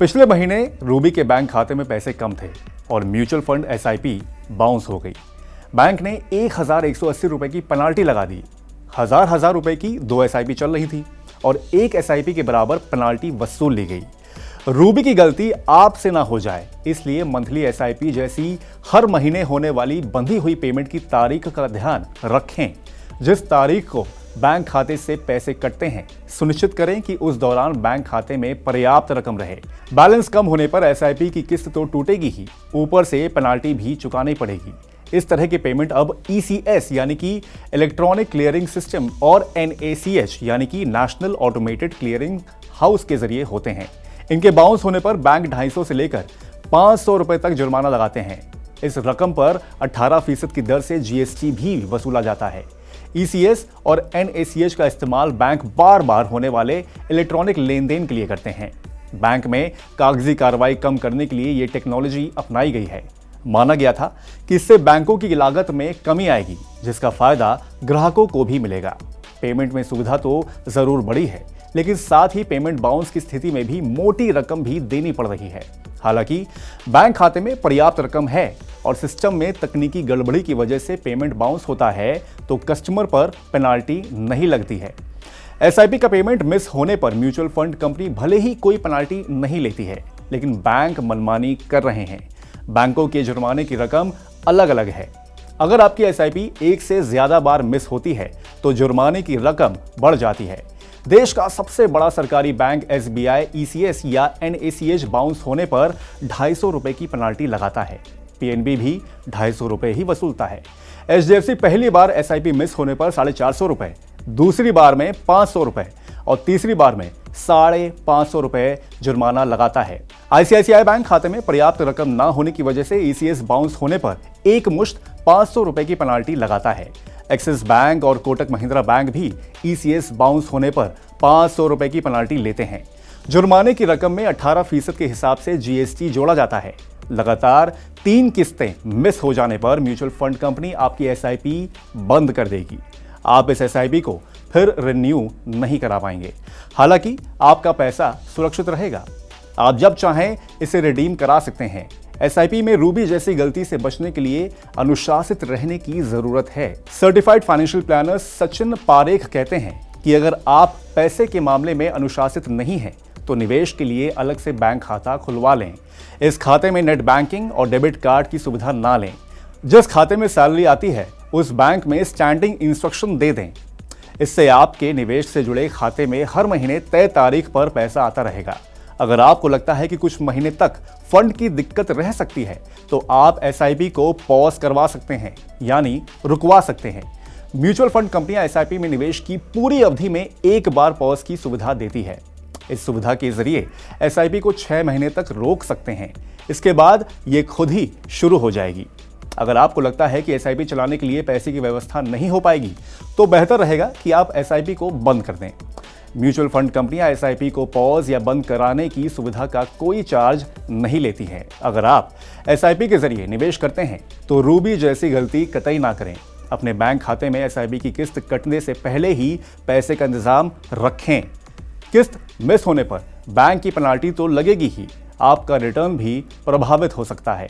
पिछले महीने रूबी के बैंक खाते में पैसे कम थे और म्यूचुअल फंड एसआईपी बाउंस हो गई। बैंक ने 1180 रुपए की पेनाल्टी लगा दी। हजार रुपए की 2 एसआईपी चल रही थी और 1 एसआईपी के बराबर पेनाल्टी वसूल ली गई। रूबी की गलती आपसे ना हो जाए, इसलिए मंथली एसआईपी जैसी हर महीने होने वाली बंधी हुई पेमेंट की तारीख का ध्यान रखें। जिस तारीख को बैंक खाते से पैसे कटते हैं, सुनिश्चित करें कि उस दौरान बैंक खाते में पर्याप्त रकम रहे। बैलेंस कम होने पर एसआईपी की किस्त तो टूटेगी ही, ऊपर से पेनाल्टी भी चुकानी पड़ेगी। इस तरह की पेमेंट अब ईसीएस यानी कि इलेक्ट्रॉनिक क्लियरिंग सिस्टम और एनएसीएच यानी कि नेशनल ऑटोमेटेड क्लियरिंग हाउस के जरिए होते हैं। इनके बाउंस होने पर बैंक 250 से लेकर 500 रुपए तक जुर्माना लगाते हैं। इस रकम पर 18% की दर से जीएसटी भी वसूला जाता है। ईसीएस और एनएसीएच का इस्तेमाल बैंक बार बार होने वाले इलेक्ट्रॉनिक लेन देन के लिए करते हैं। बैंक में कागजी कार्रवाई कम करने के लिए ये टेक्नोलॉजी अपनाई गई है। माना गया था कि इससे बैंकों की लागत में कमी आएगी, जिसका फायदा ग्राहकों को भी मिलेगा। पेमेंट में सुविधा तो जरूर बढ़ी है, लेकिन साथ ही पेमेंट बाउंस की स्थिति में भी मोटी रकम भी देनी पड़ रही है। हालांकि बैंक खाते में पर्याप्त रकम है और सिस्टम में तकनीकी गड़बड़ी की वजह से पेमेंट बाउंस होता है तो कस्टमर पर पेनाल्टी नहीं लगती है। एसआईपी का पेमेंट मिस होने पर म्यूचुअल फंड कंपनी भले ही कोई पेनाल्टी नहीं लेती है, लेकिन बैंक मनमानी कर रहे हैं। बैंकों के जुर्माने की रकम अलग अलग है। अगर आपकी एसआईपी एक से ज्यादा बार मिस होती है तो जुर्माने की रकम बढ़ जाती है। देश का सबसे बड़ा सरकारी बैंक एसबीआई ईसीएस या एनएसीएच बाउंस होने पर 250 रुपए की पेनाल्टी लगाता है। पीएनबी भी 250 रुपए ही वसूलता है। एचडीएफसी पहली बार एसआईपी मिस होने पर 450 रुपए, दूसरी बार में 500 रुपए और तीसरी बार में 550 रुपए जुर्माना लगाता है। आईसीआईसीआई बैंक खाते में पर्याप्त रकम ना होने की वजह से ईसीएस बाउंस होने पर एक मुश्त 500 रुपए की पेनाल्टी लगाता है। एक्सिस बैंक और कोटक महिंद्रा बैंक भी ईसीएस बाउंस होने पर 500 रुपए की पेनाल्टी लेते हैं। जुर्माने की रकम में 18% के हिसाब से जीएसटी जोड़ा जाता है। लगातार 3 किस्तें मिस हो जाने पर म्यूचुअल फंड कंपनी आपकी एसआईपी बंद कर देगी। आप इस एसआईपी को फिर रिन्यू नहीं करा पाएंगे। हालांकि आपका पैसा सुरक्षित रहेगा। आप जब चाहें इसे रिडीम करा सकते हैं। एसआईपी में रूबी जैसी गलती से बचने के लिए अनुशासित रहने की जरूरत है। Certified financial planner Sachin Parekh कहते हैं कि अगर आप पैसे के मामले में अनुशासित नहीं हैं तो निवेश के लिए अलग से बैंक खाता खुलवा लें। इस खाते में नेट बैंकिंग और डेबिट कार्ड की सुविधा ना लें। जिस खाते में सैलरी आती है उस बैंक में स्टैंडिंग इंस्ट्रक्शन दे दें। इससे आपके निवेश से जुड़े खाते में हर महीने तय तारीख पर पैसा आता रहेगा। अगर आपको लगता है कि कुछ महीने तक फंड की दिक्कत रह सकती है तो आप एसआईपी को पॉज करवा सकते हैं, यानी रुकवा सकते हैं। म्यूचुअल फंड कंपनियां एसआईपी में निवेश की पूरी अवधि में एक बार पॉज की सुविधा देती है। इस सुविधा के जरिए एसआईपी को 6 महीने तक रोक सकते हैं। इसके बाद ये खुद ही शुरू हो जाएगी। अगर आपको लगता है कि एसआईपी चलाने के लिए पैसे की व्यवस्था नहीं हो पाएगी तो बेहतर रहेगा कि आप एसआईपी को बंद कर दें। म्यूचुअल फंड कंपनियां एसआईपी को पॉज या बंद कराने की सुविधा का कोई चार्ज नहीं लेती हैं। अगर आप एसआईपी के जरिए निवेश करते हैं तो रूबी जैसी गलती कतई ना करें। अपने बैंक खाते में एसआईपी की किस्त कटने से पहले ही पैसे का इंतजाम रखें। किस्त मिस होने पर बैंक की पेनाल्टी तो लगेगी ही, आपका रिटर्न भी प्रभावित हो सकता है।